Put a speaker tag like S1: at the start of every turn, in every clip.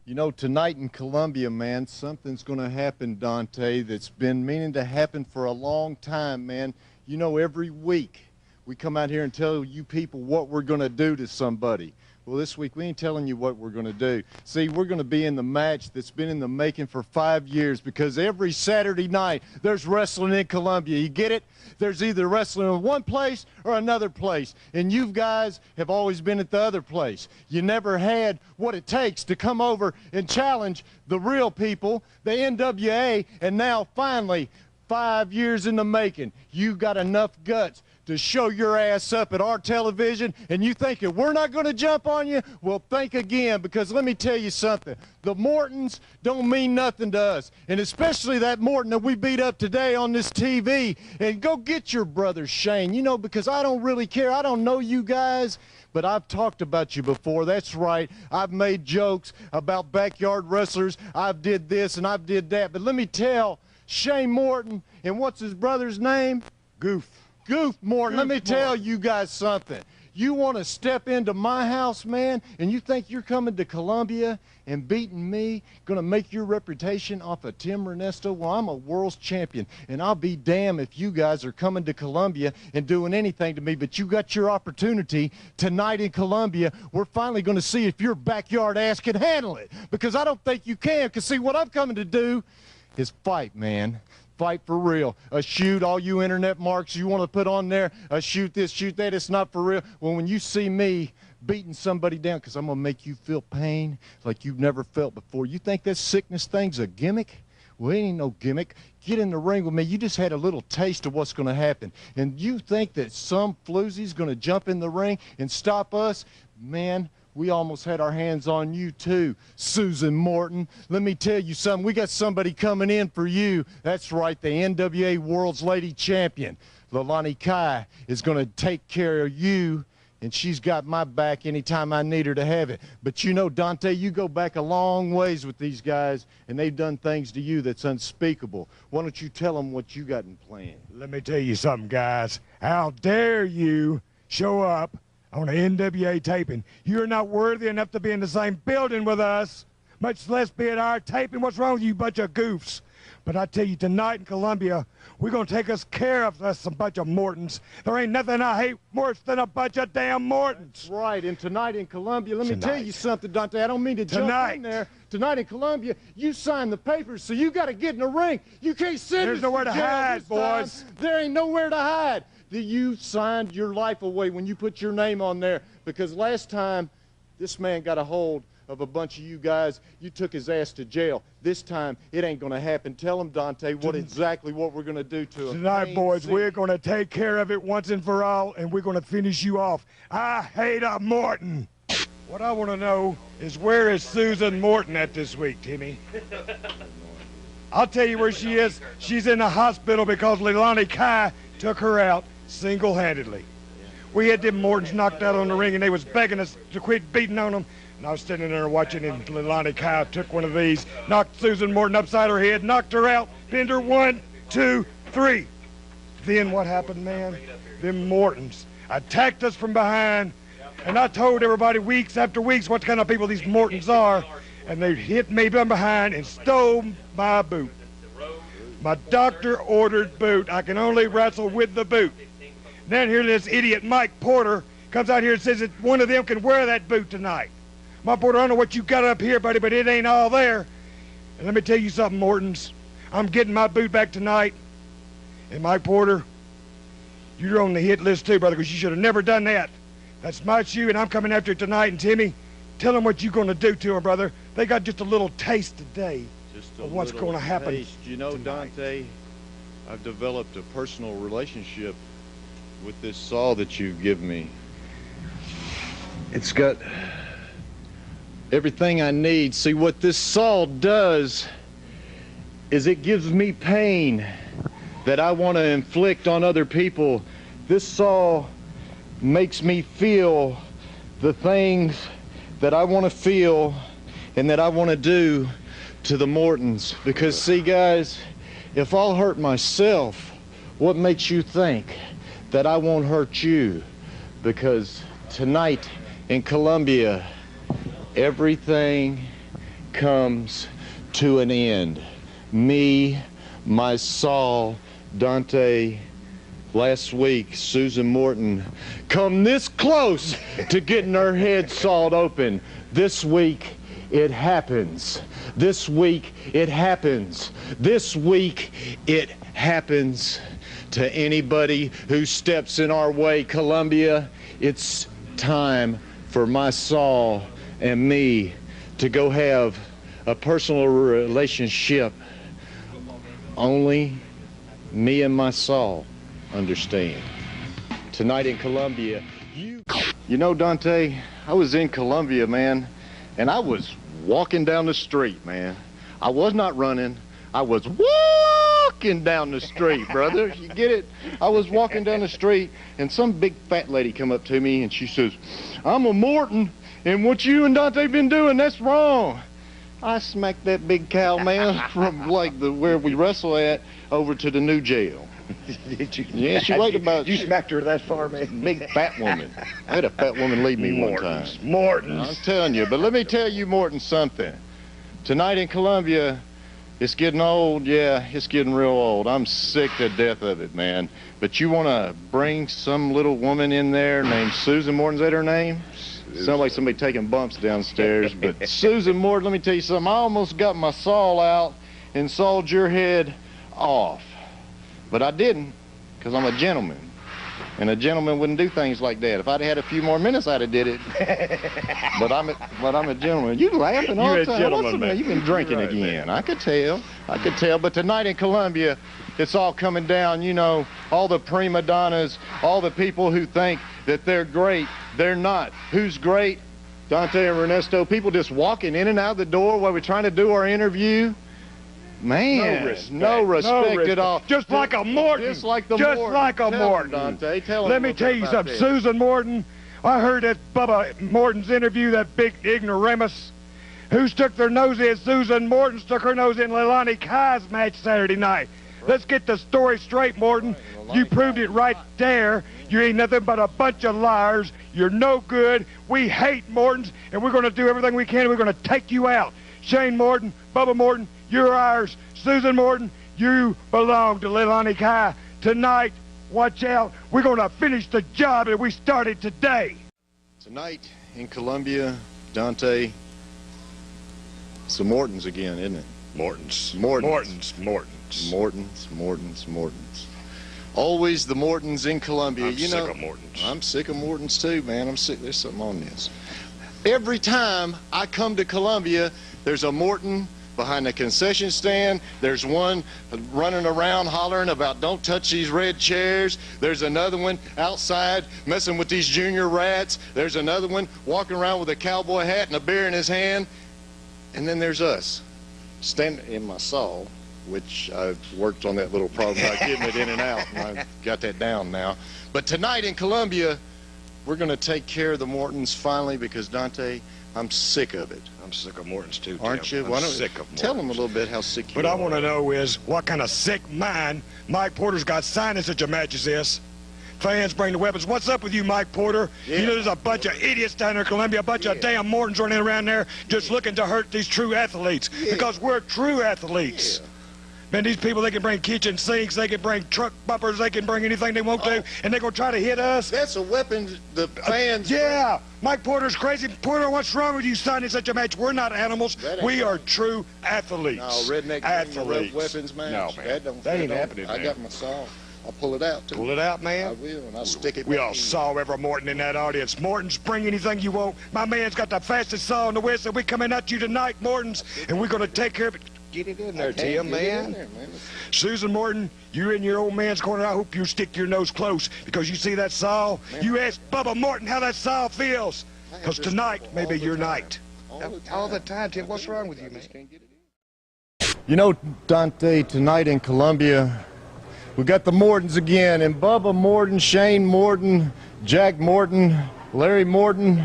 S1: You know, tonight in Columbia, man, something's going to happen, Dante, that's been meaning to happen for a long time, man. You know, every week we come out here and tell you people what we're going to do to somebody. Well, this week we ain't telling you what we're going to do. See, we're going to be in the match that's been in the making for 5 years, because every Saturday night there's wrestling in Columbia. You get it? There's either wrestling in one place or another place. And you guys have always been at the other place. You never had what it takes to come over and challenge the real people, the NWA, and now finally, 5 years in the making, you got enough guts to show your ass up at our television, and you thinking we're not going to jump on you? Well, think again, because let me tell you something. The Mortons don't mean nothing to us, and especially that Morton that we beat up today on this TV. And go get your brother Shane, you know, because I don't really care. I don't know you guys, but I've talked about you before. That's right. I've made jokes about backyard wrestlers. I've did this and I've did that. But let me tell Shane Morton, and what's his brother's name?
S2: Goof
S1: Morton, let me tell you guys something. You want to step into my house, man, and you think you're coming to Columbia and beating me, going to make your reputation off of Tim Renesto? Well, I'm a world's champion, and I'll be damned if you guys are coming to Columbia and doing anything to me. But you got your opportunity tonight in Columbia. We're finally going to see if your backyard ass can handle it, because I don't think you can. Because, see, what I'm coming to do is fight, man. Fight for real. A shoot, all you internet marks you want to put on there, a shoot this, shoot that, it's not for real. Well, when you see me beating somebody down, because I'm going to make you feel pain like you've never felt before, you think this sickness thing's a gimmick? Well, it ain't no gimmick. Get in the ring with me. You just had a little taste of what's going to happen. And you think that some floozy's going to jump in the ring and stop us? Man, we almost had our hands on you too, Susan Morton. Let me tell you something. We got somebody coming in for you. That's right, the NWA World's Lady Champion. Leilani Kai is going to take care of you, and she's got my back anytime I need her to have it. But you know, Dante, you go back a long ways with these guys, and they've done things to you that's unspeakable. Why don't you tell them what you got in plan?
S2: Let me tell you something, guys. How dare you show up on an NWA taping? You're not worthy enough to be in the same building with us, much less be at our taping. What's wrong with you bunch of goofs? But I tell you, tonight in Columbia, we're going to take us care of us some bunch of Mortons. There ain't nothing I hate worse than a bunch of damn Mortons.
S1: That's right, and tonight in Columbia, let me tell you something, Dante. I don't mean to jump in there. Tonight in Columbia, you signed the papers, so you got to get in the ring. You can't sit
S2: There's nowhere to hide, boys.
S1: There ain't nowhere to hide. You signed your life away when you put your name on there, because last time this man got a hold of a bunch of you guys, you took his ass to jail. This time, it ain't going to happen. Tell him, Dante, exactly what we're going to do to him.
S2: Tonight, boys, we're going to take care of it once and for all, and we're going to finish you off. I hate a Morton. What I want to know is, where is Susan Morton at this week, Timmy? I'll tell you where she is. She's in the hospital because Leilani Kai took her out single-handedly. We had them Mortons knocked out on the ring, and they was begging us to quit beating on them. And I was standing there watching, and Leilani Kai took one of these, knocked Susan Morton upside her head, knocked her out, pinned her 1, 2, 3. Then what happened, man? Them Mortons attacked us from behind, and I told everybody weeks after weeks what kind of people these Mortons are, and they hit me from behind and stole my boot. My doctor-ordered boot. I can only wrestle with the boot. Then here this idiot Mike Porter comes out here and says that one of them can wear that boot tonight. My Porter, I don't know what you got up here, buddy, but it ain't all there. And let me tell you something, Mortons. I'm getting my boot back tonight. And Mike Porter, you're on the hit list too, brother, because you should have never done that. That's my shoe, and I'm coming after it tonight. And Timmy, tell them what you're going to do to them, brother. They got just a little taste today of what's going to happen
S1: taste. You know,
S2: tonight.
S1: Dante, I've developed a personal relationship with this saw that you've given me. It's got everything I need. See, what this saw does is it gives me pain that I want to inflict on other people. This saw makes me feel the things that I want to feel and that I want to do to the Mortons. Because, see, guys, if I'll hurt myself, what makes you think that I won't hurt you? Because tonight in Columbia, everything comes to an end. Me, my Saul, Dante, last week, Susan Morton, come this close to getting her head sawed open. This week, it happens. This week, it happens. This week, it happens to anybody who steps in our way. Columbia, it's time for my Saul and me to go have a personal relationship. Only me and my Saul understand. Tonight in Columbia, you know, Dante, I was in Columbia, man, and I was walking down the street, man. I was not running. I was walking down the street, brother. You get it? I was walking down the street, and some big fat lady come up to me, and she says, I'm a Morton, and what you and Dante been doing, that's wrong. I smacked that big cow, man, from like where we wrestle at over to the new jail.
S2: Did you?
S1: Yeah, she weighed about...
S2: You smacked her that far, man?
S1: Big fat woman. I had a fat woman leave me one time.
S2: Morton's.
S1: I'm telling you, but let me tell you, Morton, something. Tonight in Columbia, it's getting old. Yeah, it's getting real old. I'm sick to death of it, man. But you want to bring some little woman in there named Susan Morton? Is that her name? Sounds like somebody taking bumps downstairs. But Susan Morton, let me tell you something. I almost got my saw out and sawed your head off. But I didn't, because I'm a gentleman. And a gentleman wouldn't do things like that. If I'd had a few more minutes, I'd have did it. but I'm a gentleman. You laughing all the time. What's the matter? You've been drinking right, again. Man. I could tell. But tonight in Columbia, it's all coming down. You know, all the prima donnas, all the people who think that they're great. They're not. Who's great? Dante and Renesto. People just walking in and out the door while we're trying to do our interview. Man, no respect at all.
S2: Just like a Morton.
S1: Just like the
S2: Just
S1: Morton.
S2: like a Morton.
S1: Dante, tell him.
S2: Let me tell you something. Susan Morton, I heard that Bubba Morton's interview, that big ignoramus, who stuck their nose in. Susan Morton stuck her nose in Leilani Kai's match Saturday night. Right. Let's get the story straight, Morton. Right. You proved it right there. You ain't nothing but a bunch of liars. You're no good. We hate Mortons, and we're going to do everything we can. We're going to take you out. Shane Morton, Bubba Morton, you're ours. Susan Morton, you belong to Leilani Kai. Tonight, watch out. We're going to finish the job that we started today.
S1: Tonight in Columbia, Dante, it's the Mortons again, isn't it?
S2: Mortons.
S1: Always the Mortons in Columbia.
S2: I'm sick of Mortons.
S1: I'm sick of Mortons too, man. I'm sick. There's something on this. Every time I come to Columbia, there's a Morton behind the concession stand. There's one running around hollering about don't touch these red chairs. There's another one outside messing with these junior rats. There's another one walking around with a cowboy hat and a beer in his hand. And then there's us, standing in my saw, which I've worked on that little problem about getting it in and out, and I've got that down now. But tonight in Columbia, we're going to take care of the Mortons finally, because Dante, I'm sick of it.
S2: I'm sick of Mortons too, Tim.
S1: Aren't you?
S2: I'm sick of Mortons.
S1: Tell them a little bit how sick you are.
S2: What I want to know is what kind of sick mind Mike Porter's got signing such a match as this. Fans bring the weapons. What's up with you, Mike Porter? Yeah. You know there's a bunch of idiots down there in Columbia, a bunch of damn Mortons running around there just looking to hurt these true athletes, because we're true athletes. Man, these people, they can bring kitchen sinks, they can bring truck bumpers, they can bring anything they want to, and they're going to try to hit us.
S1: That's a weapon the fans...
S2: Yeah, Mike Porter's crazy. Porter, what's wrong with you signing such a match? We're not animals. We are true athletes.
S1: No, redneck athletes. Weapons match.
S2: No, man.
S1: That
S2: ain't happening, man.
S1: I got my saw. I'll pull it out, too.
S2: Pull it out, man?
S1: I will, and I'll stick it
S2: We all saw every Morton in that audience. Mortons, bring anything you want. My man's got the fastest saw in the West, and we're coming at you tonight, Mortons, and we're going to take care of it. Get it in there, Tim, man. Susan Morton, you're in your old man's corner. I hope you stick your nose close, because you see that saw. Man. You ask Bubba Morton how that saw feels, because tonight may be your night. All the time, Tim. What's wrong with you, man?
S1: You know, Dante, tonight in Columbia, we got the Mortons again, and Bubba Morton, Shane Morton, Jack Morton, Larry Morton.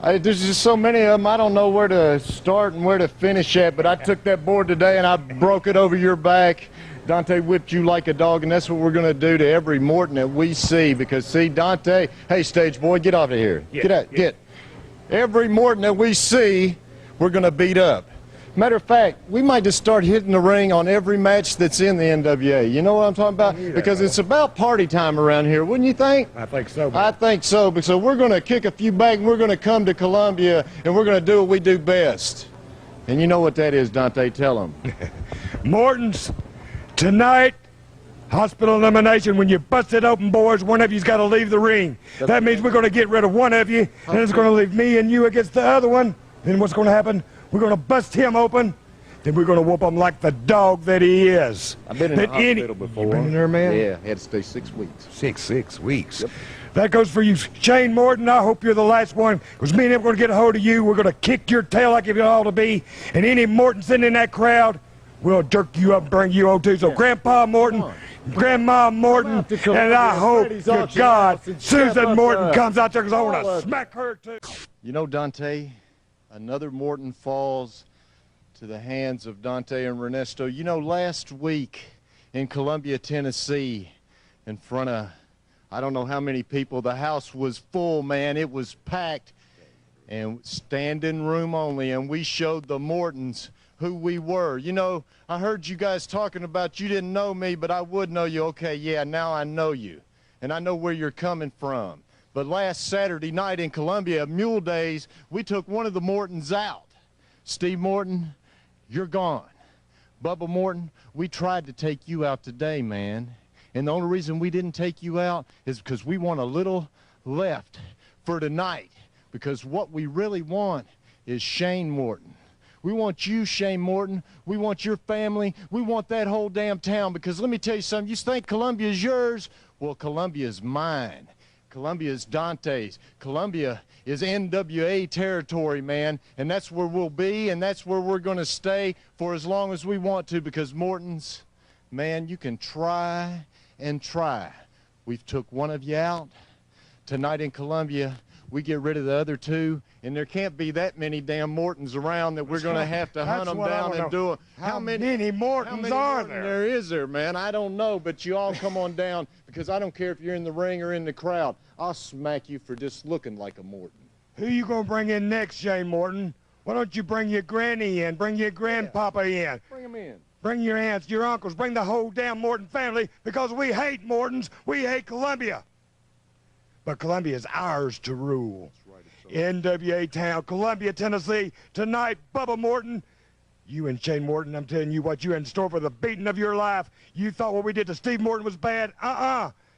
S1: There's just so many of them, I don't know where to start and where to finish at, but I took that board today and I broke it over your back. Dante whipped you like a dog, and that's what we're going to do to every Morton that we see, because, see, Dante, hey, stage boy, get off of here. Get out, get. Every Morton that we see, we're going to beat up. Matter of fact, we might just start hitting the ring on every match that's in the NWA. You know what I'm talking about? Because it's about party time around here, wouldn't you think?
S2: I think so, man.
S1: I think so. So we're going to kick a few back, and we're going to come to Columbia, and we're going to do what we do best. And you know what that is, Dante. Tell them.
S2: Morton's, tonight, hospital elimination. When you bust it open, boys, one of you's got to leave the ring. That means we're going to get rid of one of you, and it's going to leave me and you against the other one. Then what's going to happen? We're going to bust him open, then we're going to whoop him like the dog that he is.
S1: I've been in the hospital before.
S2: You been in there, man?
S1: Yeah, had to stay 6 weeks.
S2: Six weeks.
S1: Yep.
S2: That goes for you, Shane Morton. I hope you're the last one, because me and him are going to get a hold of you. We're going to kick your tail like it ought to be, and any Morton sitting in that crowd, we'll jerk you up and bring you home too. So Grandpa Morton, Grandma Morton, and I hope to God Susan Morton comes out there, because I want to smack her too.
S1: You know, Dante, another Morton falls to the hands of Dante and Renesto. You know, last week in Columbia, Tennessee, in front of I don't know how many people, the house was full, man. It was packed and standing room only, and we showed the Mortons who we were. You know, I heard you guys talking about you didn't know me, but I would know you. Okay, yeah, now I know you, and I know where you're coming from. But last Saturday night in Columbia, Mule Days, we took one of the Mortons out. Steve Morton, you're gone. Bubba Morton, we tried to take you out today, man. And the only reason we didn't take you out is because we want a little left for tonight. Because what we really want is Shane Morton. We want you, Shane Morton. We want your family. We want that whole damn town. Because let me tell you something. You think Columbia's yours? Well, Columbia's mine. Columbia is Dante's. Columbia is NWA territory, man. And that's where we'll be, and that's where we're going to stay for as long as we want to. Because Morton's, man, you can try and try. We've took one of you out. Tonight in Columbia, we get rid of the other two, and there can't be that many damn Mortons around that we're going to have to hunt them down and do it.
S2: How many Mortons are there?
S1: There is there, man? I don't know, but you all come on down, because I don't care if you're in the ring or in the crowd. I'll smack you for just looking like a Morton.
S2: Who you going to bring in next, Shane Morton? Why don't you bring your granny in, bring your grandpapa in?
S1: Bring them in.
S2: Bring your aunts, your uncles, bring the whole damn Morton family, because we hate Mortons, we hate Columbia. But Columbia is ours to rule. That's right, NWA town, Columbia, Tennessee. Tonight, Bubba Morton, you and Shane Morton, I'm telling you what, you're in store for the beating of your life. You thought what we did to Steve Morton was bad?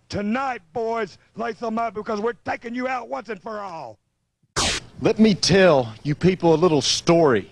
S2: Tonight, boys, lace them up, because we're taking you out once and for all.
S1: Let me tell you people a little story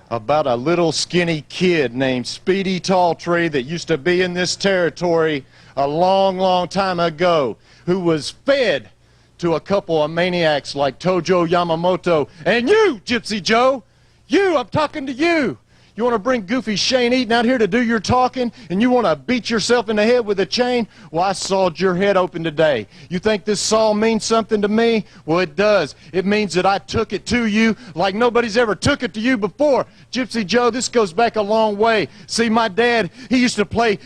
S1: about a little skinny kid named Speedy Talltree that used to be in this territory a long, long time ago, who was fed to a couple of maniacs like Tojo Yamamoto. And you, Gypsy Joe, I'm talking to you. You want to bring Goofy Shane Eaton out here to do your talking, and you want to beat yourself in the head with a chain? Well, I sawed your head open today. You think this saw means something to me? Well, it does. It means that I took it to you like nobody's ever took it to you before. Gypsy Joe, this goes back a long way. See, my dad, he used to play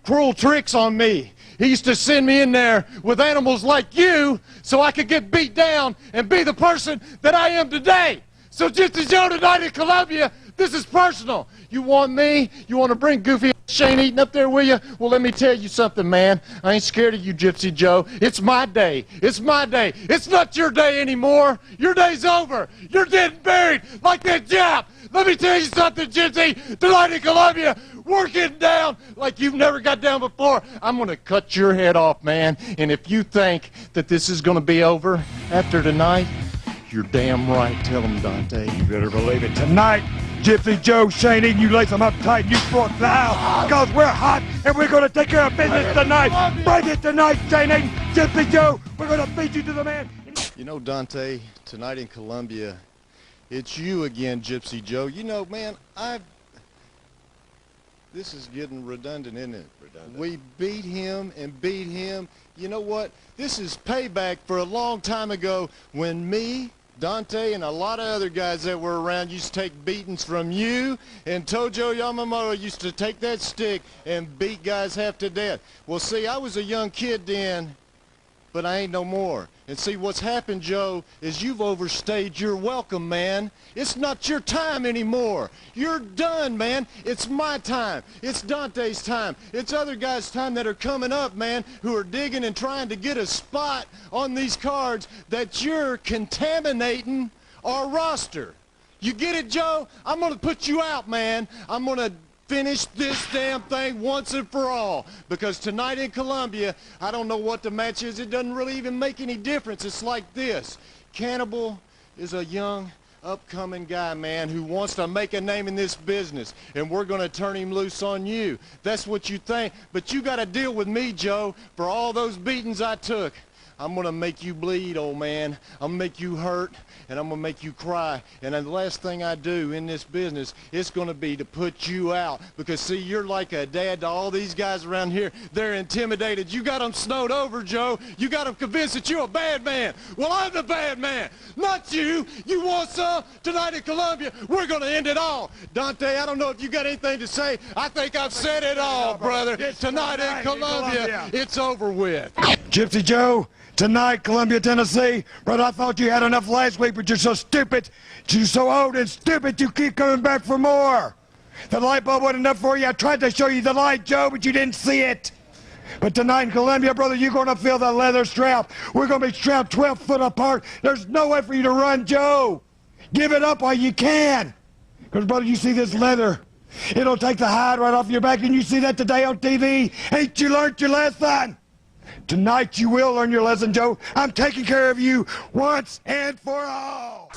S1: cruel tricks on me. He used to send me in there with animals like you so I could get beat down and be the person that I am today. So Gypsy Joe tonight in Columbia, this is personal. You want me? You want to bring Goofy Shane Eaton up there with you? Well, let me tell you something, man. I ain't scared of you, Gypsy Joe. It's my day. It's my day. It's not your day anymore. Your day's over. You're dead and buried like that Jap. Let me tell you something, Gypsy. Tonight in Columbia, we're getting down like you've never got down before. I'm going to cut your head off, man. And if you think that this is going to be over after tonight, you're damn right. Tell them, Dante.
S2: You better believe it. Tonight, Gypsy Joe, Shane Eaton, you lace them up tight and you throw it out, because we're hot and we're going to take care of business tonight. Bring it tonight, Shane Eaton. Gypsy Joe, we're going to beat you to the man.
S1: You know, Dante, tonight in Columbia, it's you again, Gypsy Joe. You know, man, this is getting redundant, isn't it? Redundant. We beat him and beat him. You know what? This is payback for a long time ago when me, Dante, and a lot of other guys that were around used to take beatings from you, and Tojo Yamamoto used to take that stick and beat guys half to death. Well, see, I was a young kid then, but I ain't no more. And see, what's happened, Joe, is you've overstayed your welcome, man. It's not your time anymore. You're done, man. It's my time. It's Dante's time. It's other guys' time that are coming up, man, who are digging and trying to get a spot on these cards that you're contaminating our roster. You get it, Joe? I'm going to put you out, man. I'm going to finish this damn thing once and for all, because tonight in Columbia, I don't know what the match is. It doesn't really even make any difference. It's like this. Cannibal is a young, upcoming guy, man, who wants to make a name in this business, and we're going to turn him loose on you. That's what you think, but you got to deal with me, Joe, for all those beatings I took. I'm going to make you bleed, old man. I'm going to make you hurt, and I'm going to make you cry. And the last thing I do in this business is going to be to put you out. Because, see, you're like a dad to all these guys around here. They're intimidated. You got them snowed over, Joe. You got them convinced that you're a bad man. Well, I'm the bad man, not you. You want some? Tonight in Columbia, we're going to end it all. Dante, I don't know if you got anything to say. I think I've said it all, brother. Tonight in Columbia, it's over with.
S2: Gypsy Joe, tonight, Columbia, Tennessee. Brother, I thought you had enough last week, but you're so stupid. You're so old and stupid, you keep coming back for more. The light bulb wasn't enough for you. I tried to show you the light, Joe, but you didn't see it. But tonight in Columbia, brother, you're going to feel the leather strap. We're going to be strapped 12 foot apart. There's no way for you to run, Joe. Give it up while you can. Because, brother, you see this leather. It'll take the hide right off your back, and you see that today on TV. Ain't you learned your lesson? Tonight you will learn your lesson, Joe. I'm taking care of you once and for all.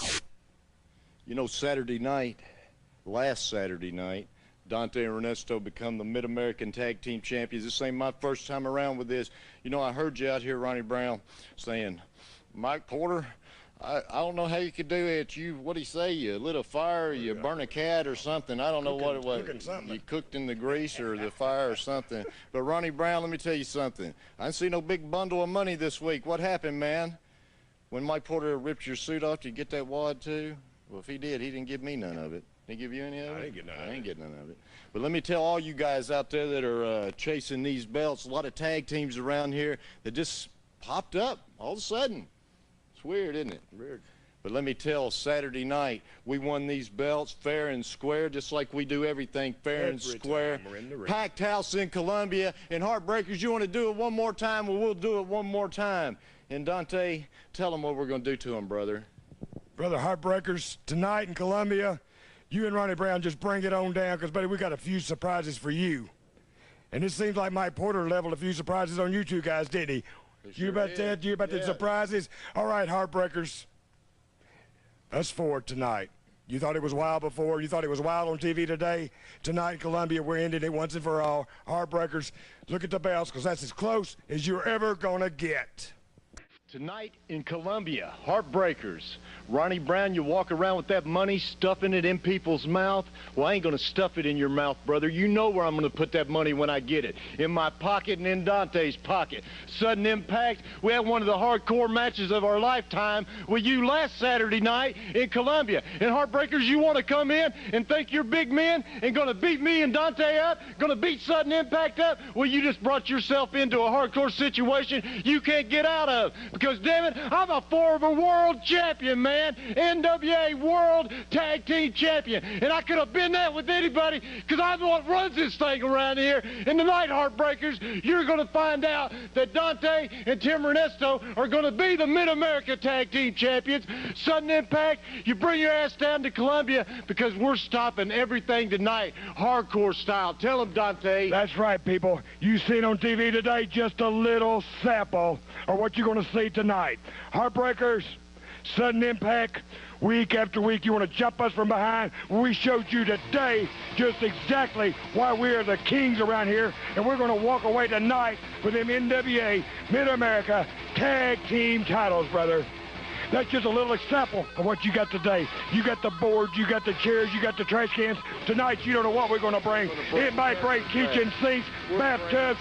S1: You know, Saturday night, last Saturday night, Dante and Renesto become the Mid-American Tag Team Champions. This ain't my first time around with this. You know, I heard you out here, Ronnie Brown, saying, Mike Porter, I don't know how you could do it. What'd he say? You lit a fire, you burn a cat or something. I don't know what it was. You cooked in the grease or the fire or something. But Ronnie Brown, let me tell you something. I didn't see no big bundle of money this week. What happened, man? When Mike Porter ripped your suit off, did you get that wad too? Well, if he did, he didn't give me none of it. Did he give you any of it?
S2: I didn't get none of it.
S1: I ain't getting none of it. But let me tell all you guys out there that are chasing these belts, a lot of tag teams around here that just popped up all of a sudden. It's weird, isn't it? Weird. But let me tell, Saturday night, we won these belts fair and square, just like we do everything fair and square. Packed house in Columbia. And Heartbreakers, you want to do it one more time? Well, we'll do it one more time. And Dante, tell them what we're going to do to them, brother.
S2: Brother, Heartbreakers, tonight in Columbia, you and Ronnie Brown just bring it on down, because, buddy, we got a few surprises for you. And it seems like Mike Porter leveled a few surprises on you two guys, didn't he? You about that? You about the surprises? All right, Heartbreakers. Us four tonight. You thought it was wild before. You thought it was wild on TV today. Tonight in Columbia, we're ending it once and for all. Heartbreakers, look at the belts, because that's as close as you're ever going to get.
S1: Tonight in Columbia, Heartbreakers. Ronnie Brown, you walk around with that money, stuffing it in people's mouth. Well, I ain't going to stuff it in your mouth, brother. You know where I'm going to put that money when I get it. In my pocket and in Dante's pocket. Sudden Impact, we had one of the hardcore matches of our lifetime with you last Saturday night in Columbia. And Heartbreakers, you want to come in and think you're big men and going to beat me and Dante up? Going to beat Sudden Impact up? Well, you just brought yourself into a hardcore situation you can't get out of. Because, damn it, I'm a former world champion, man. NWA World Tag Team Champion. And I could have been that with anybody, because I'm the one that runs this thing around here. And tonight, Heartbreakers, you're going to find out that Dante and Tim Renesto are going to be the Mid-America Tag Team Champions. Sudden Impact, you bring your ass down to Columbia, because we're stopping everything tonight, hardcore style. Tell them, Dante.
S2: That's right, people. You seen on TV today just a little sample of what you're going to see tonight. Heartbreakers, Sudden Impact, week after week. You want to jump us from behind? We showed you today just exactly why we are the kings around here, and we're going to walk away tonight with them NWA Mid-America Tag Team titles, brother. That's just a little example of what you got today. You got the boards, you got the chairs, you got the trash cans. Tonight, you don't know what we're going to bring. It might bring kitchen sinks, bathtubs,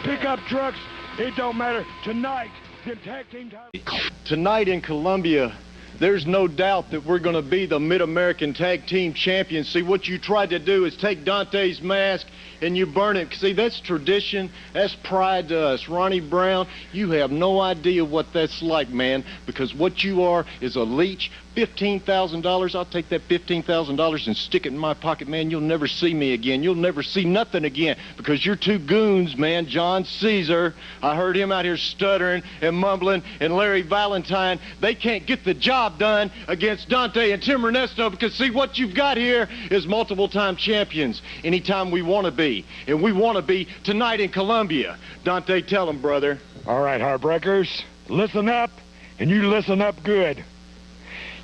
S2: pickup trucks. It don't matter. Tonight, the tag team titles.
S1: Tonight in Columbia, there's no doubt that we're going to be the Mid-American Tag Team Champions. See, what you tried to do is take Dante's mask and you burn it. See, that's tradition. That's pride to us. Ronnie Brown, you have no idea what that's like, man, because what you are is a leech. $15,000, I'll take that $15,000 and stick it in my pocket, man. You'll never see me again. You'll never see nothing again because you're two goons, man. John Caesar, I heard him out here stuttering and mumbling, and Larry Valentine, they can't get the job done against Dante and Tim Renesto because, see, what you've got here is multiple-time champions anytime we want to be, and we want to be tonight in Columbia. Dante, tell them, brother.
S2: All right, Heartbreakers, listen up, and you listen up good.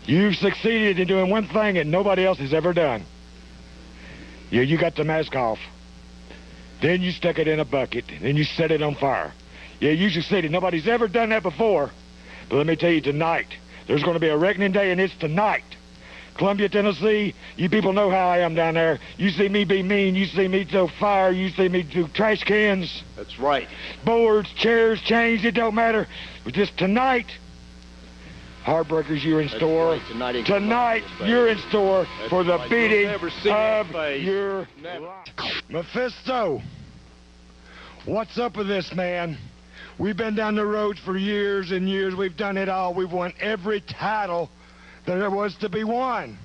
S2: You've succeeded in doing one thing that nobody else has ever done. Yeah, you got the mask off. Then you stuck it in a bucket. Then you set it on fire. Yeah, you succeeded. Nobody's ever done that before. But let me tell you, tonight, there's going to be a reckoning day, and it's tonight. Columbia, Tennessee, you people know how I am down there. You see me be mean. You see me throw fire. You see me do trash cans.
S1: That's right.
S2: Boards, chairs, chains, it don't matter. But just tonight, Heartbreakers, you're in store.
S1: Right.
S2: Tonight you're in store for the beating of your
S1: life.
S2: Mephisto, what's up with this, man? We've been down the roads for years and years. We've done it all. We've won every title that there was to be won.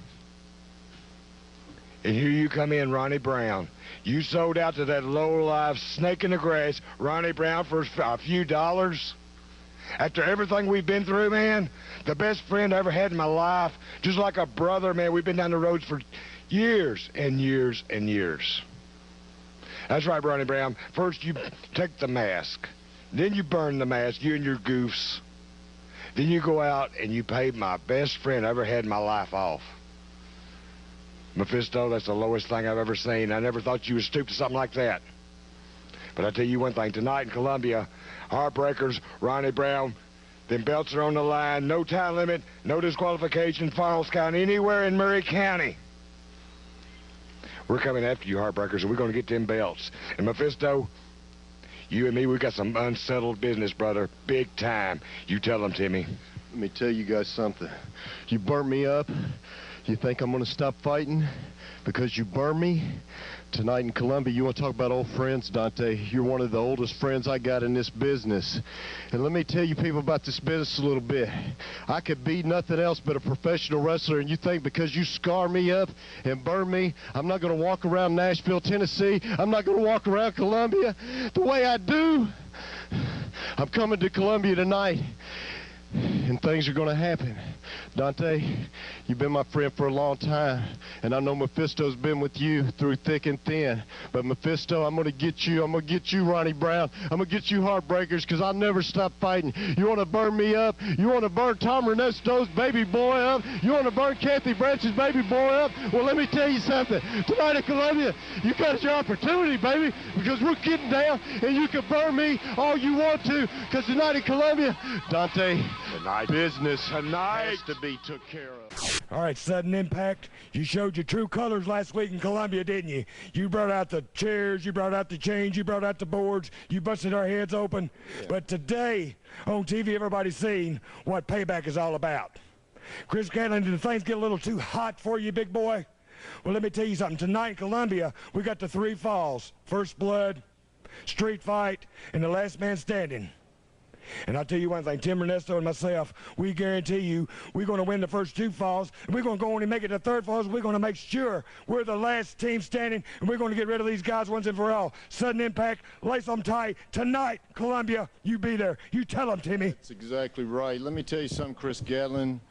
S2: And here you come in, Ronnie Brown. You sold out to that low-life snake in the grass, Ronnie Brown, for a few dollars. After everything we've been through, man, the best friend I ever had in my life, just like a brother, man, we've been down the roads for years and years and years. That's right, Ronnie Brown. First you take the mask. Then you burn the mask, you and your goofs. Then you go out and you pay my best friend I ever had in my life off. Mephisto, that's the lowest thing I've ever seen. I never thought you would stoop to something like that. But I tell you one thing, tonight in Columbia, Heartbreakers, Ronnie Brown, them belts are on the line, no time limit, no disqualification, finals count anywhere in Murray County. We're coming after you, Heartbreakers, and we're going to get them belts. And Mephisto, you and me, we got some unsettled business, brother, big time. You tell them, Timmy.
S1: Let me tell you guys something. You burnt me up. You think I'm going to stop fighting because you burned me? Tonight in Columbia, you want to talk about old friends, Dante? You're one of the oldest friends I got in this business. And let me tell you people about this business a little bit. I could be nothing else but a professional wrestler, and you think because you scar me up and burn me, I'm not going to walk around Nashville, Tennessee, I'm not going to walk around Columbia the way I do? I'm coming to Columbia tonight, and things are going to happen. Dante, you've been my friend for a long time, and I know Mephisto's been with you through thick and thin. But Mephisto, I'm going to get you. I'm going to get you, Ronnie Brown. I'm going to get you, Heartbreakers, because I'll never stop fighting. You want to burn me up? You want to burn Tom Renesto's baby boy up? You want to burn Kathy Branch's baby boy up? Well, let me tell you something. Tonight at Columbia, you got your opportunity, baby, because we're getting down, and you can burn me all you want to, because tonight at Columbia, Dante,
S2: Tonight,
S1: business
S2: tonight
S1: has to be took care of.
S2: All right, Sudden Impact, you showed your true colors last week in Columbia, didn't you? You brought out the chairs, you brought out the chains, you brought out the boards, you busted our heads open. Yeah. But today, on TV, everybody's seen what Payback is all about. Chris Gatlin, did things get a little too hot for you, big boy? Well, let me tell you something. Tonight in Columbia, we got the three falls. First blood, street fight, and the last man standing. And I'll tell you one thing, Tim Renesto and myself, we guarantee you we're going to win the first two falls, and we're going to go on and make it the third falls. We're going to make sure we're the last team standing, and we're going to get rid of these guys once and for all. Sudden Impact, lace them tight. Tonight, Columbia, you be there. You tell them, Timmy.
S1: That's exactly right. Let me tell you something, Chris Gatlin.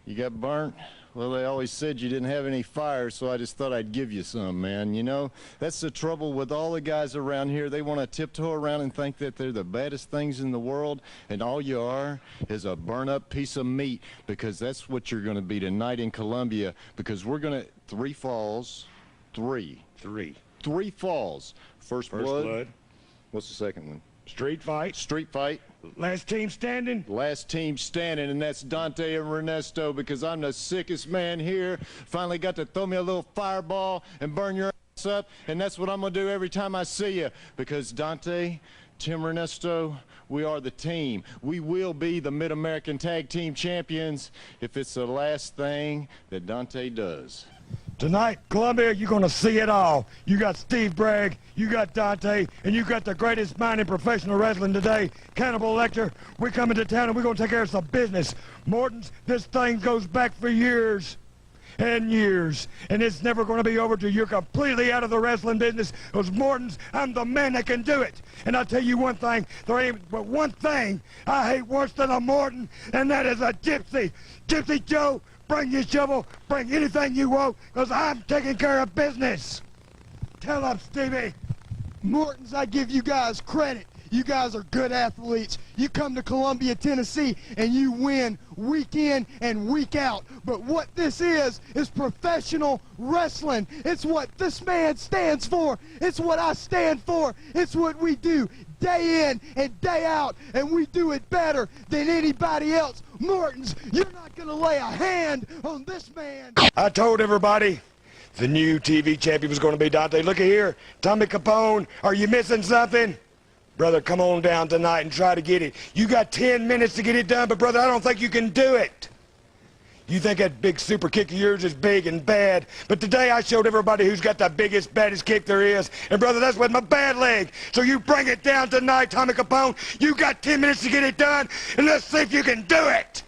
S1: You got burnt? Well, they always said you didn't have any fire, so I just thought I'd give you some, man. You know, that's the trouble with all the guys around here. They want to tiptoe around and think that they're the baddest things in the world, and all you are is a burn-up piece of meat, because that's what you're going to be tonight in Columbia, because we're going to three falls. Three falls. First blood. What's the second one?
S2: Street fight.
S1: Street fight.
S2: Last team standing.
S1: Last team standing, and that's Dante and Renesto, because I'm the sickest man here. Finally got to throw me a little fireball and burn your ass up, and that's what I'm going to do every time I see you, because Dante, Tim Renesto, we are the team. We will be the Mid-American Tag Team Champions if it's the last thing that Dante does.
S2: Tonight, Columbia, you're going to see it all. You got Steve Bragg, you got Dante, and you got the greatest mind in professional wrestling today, Cannibal Lecter. We're coming to town, and we're going to take care of some business. Morton's, this thing goes back for years and years, and it's never going to be over till you're completely out of the wrestling business. Because Morton's, I'm the man that can do it. And I'll tell you one thing, there ain't but one thing I hate worse than a Morton, and that is a gypsy. Gypsy Joe, bring your shovel, bring anything you want, because I'm taking care of business. Tell up, Stevie.
S3: Morton's, I give you guys credit. You guys are good athletes. You come to Columbia, Tennessee, and you win week in and week out. But what this is professional wrestling. It's what this man stands for. It's what I stand for. It's what we do day in and day out, and we do it better than anybody else. Morton's, you're not going to lay a hand on this man.
S2: I told everybody the new TV champion was going to be Dante. Look at here, Tommy Capone, are you missing something? Brother, come on down tonight and try to get it. You got 10 minutes to get it done, but brother, I don't think you can do it. You think that big super kick of yours is big and bad, but today I showed everybody who's got the biggest, baddest kick there is. And brother, that's with my bad leg. So you bring it down tonight, Tommy Capone. You got 10 minutes to get it done, and let's see if you can do it.